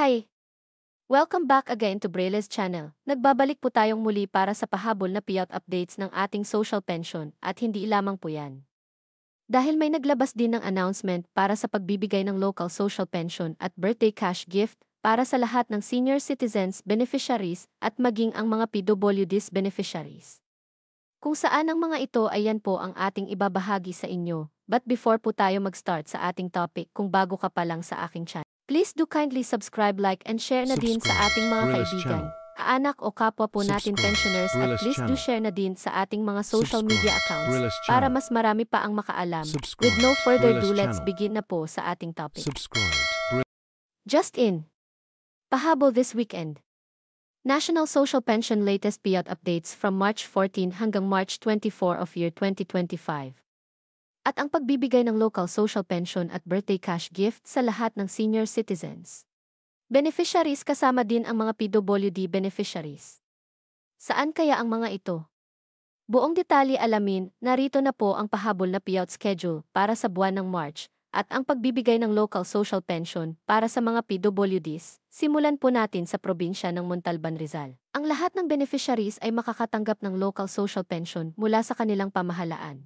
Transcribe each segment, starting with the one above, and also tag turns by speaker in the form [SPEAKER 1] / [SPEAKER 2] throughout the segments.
[SPEAKER 1] Hi! Welcome back again to Braile's channel. Nagbabalik po tayong muli para sa pahabol na payout updates ng ating social pension at hindi lamang po yan. Dahil may naglabas din ng announcement para sa pagbibigay ng local social pension at birthday cash gift para sa lahat ng senior citizens beneficiaries at maging ang mga PWDs beneficiaries. Kung saan ang mga ito ay yan po ang ating ibabahagi sa inyo. But before po tayo mag-start sa ating topic, kung bago ka pa lang sa aking channel, please do kindly subscribe, like, and share na din sa ating mga kaibigan, kaanak o kapwa po natin pensioners at please do share na din sa ating mga social media accounts para mas marami pa ang makaalam. With no further ado, let's begin na po sa ating topic. Just in. Pahabol this weekend. National Social Pension latest payout updates from March 14 hanggang March 24 of year 2025. At ang pagbibigay ng local social pension at birthday cash gift sa lahat ng senior citizens. Beneficiaries kasama din ang mga PWD beneficiaries. Saan kaya ang mga ito? Buong detalye alamin, narito na po ang pahabol na payout schedule para sa buwan ng March at ang pagbibigay ng local social pension para sa mga PWDs. Simulan po natin sa probinsya ng Montalban, Rizal. Ang lahat ng beneficiaries ay makakatanggap ng local social pension mula sa kanilang pamahalaan.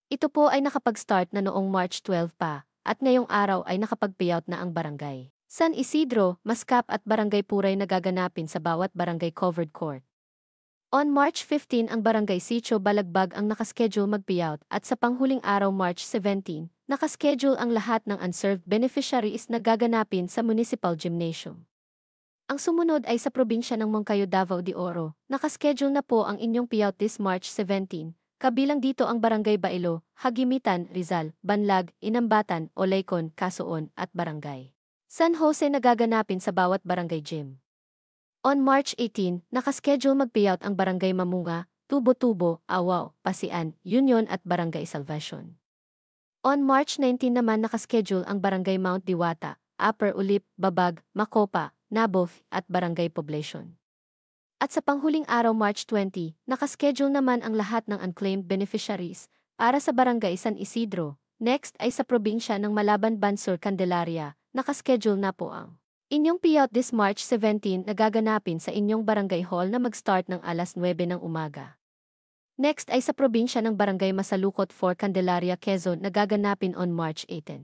[SPEAKER 1] Ito po ay nakapag-start na noong March 12 pa, at ngayong araw ay nakapag-payout na ang barangay San Isidro, Mascap at Barangay Puray na gaganapin sa bawat barangay covered court. On March 15 ang Barangay Sitio Balagbag ang nakaschedule mag-payout at sa panghuling araw March 17, nakaschedule ang lahat ng unserved beneficiaries na gaganapin sa Municipal Gymnasium. Ang sumunod ay sa probinsya ng Moncayo, Davao de Oro, nakaschedule na po ang inyong payout this March 17. Kabilang dito ang Barangay Bailo, Hagimitan, Rizal, Banlag, Inambatan, Olaycon, Casuon, at Barangay San Jose na gaganapin sa bawat barangay gym. On March 18, nakaschedule mag-payout ang Barangay Mamunga, Tubo-Tubo, Awao, Pasian, Union at Barangay Salvacion. On March 19 naman nakaschedule ang Barangay Mount Diwata, Upper Ulip, Babag, Macopa, Naboth, at Barangay Poblacion. At sa panghuling araw March 20, nakaschedule naman ang lahat ng unclaimed beneficiaries para sa Barangay San Isidro. Next ay sa probinsya ng Malaban, Bansur, Candelaria, nakaschedule na po ang inyong payout this March 17 na gaganapin sa inyong barangay hall na mag-start ng alas 9 ng umaga. Next ay sa probinsya ng Barangay Masalukot 4, Candelaria, Quezon na gaganapin on March 18.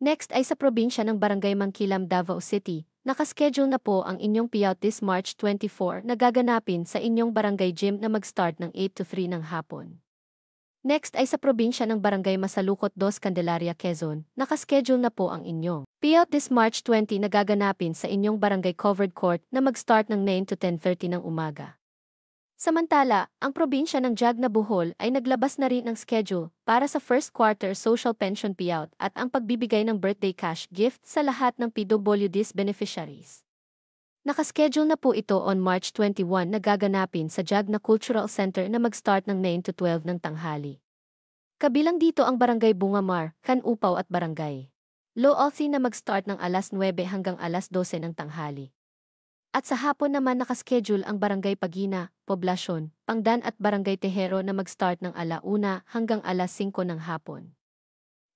[SPEAKER 1] Next ay sa probinsya ng Barangay Mangkilam, Davao City. Nakaschedule na po ang inyong payout this March 24 na gaganapin sa inyong barangay gym na mag-start ng 8 to 3 ng hapon. Next ay sa probinsya ng Barangay Masalukot 2, Candelaria, Quezon. Nakaschedule na po ang inyong payout this March 20 na gaganapin sa inyong barangay covered court na mag-start ng 9 to 10:30 ng umaga. Samantala, ang probinsya ng Jagna, Bohol ay naglabas na rin ng schedule para sa first quarter social pension payout at ang pagbibigay ng birthday cash gift sa lahat ng PWDs beneficiaries. Nakaschedule na po ito on March 21 na gaganapin sa Jagna Cultural Center na mag-start ng 9 to 12 ng tanghali. Kabilang dito ang Barangay Bungamar, Canupaw at Barangay Loalsi na mag-start ng alas 9 hanggang alas 12 ng tanghali. At sa hapon naman nakaschedule ang Barangay Pagina, Poblacion, Pangdan at Barangay Tejero na mag-start ng ala-una hanggang alas 5 ng hapon.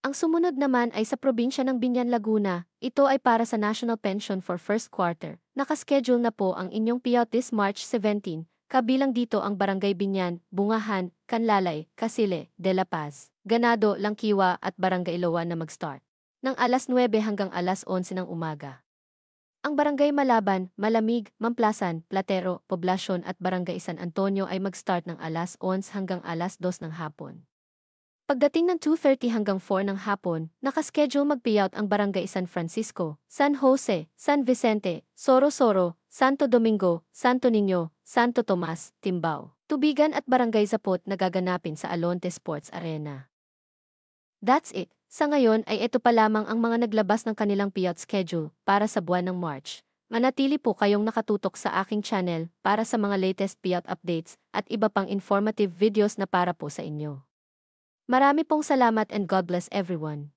[SPEAKER 1] Ang sumunod naman ay sa probinsya ng Binyan, Laguna. Ito ay para sa National Pension for first quarter. Nakaschedule na po ang inyong payout this March 17. Kabilang dito ang Barangay Binyan, Bungahan, Canlalay, Casile, De La Paz, Ganado, Langkiwa at Barangay Iloan na mag-start ng alas 9 hanggang alas 11 ng umaga. Ang Barangay Malaban, Malamig, Mamplasan, Platero, Poblacion at Barangay San Antonio ay mag-start ng alas 11 hanggang alas 2 ng hapon. Pagdating ng 2:30 hanggang 4 ng hapon, nakaschedule mag-payout ang Barangay San Francisco, San Jose, San Vicente, Soro-Soro, Santo Domingo, Santo Niño, Santo Tomas, Timbao, Tubigan at Barangay Zapot na gaganapin sa Alonte Sports Arena. That's it. Sa ngayon ay ito pa lamang ang mga naglabas ng kanilang payout schedule para sa buwan ng March. Manatili po kayong nakatutok sa aking channel para sa mga latest payout updates at iba pang informative videos na para po sa inyo. Marami pong salamat and God bless everyone.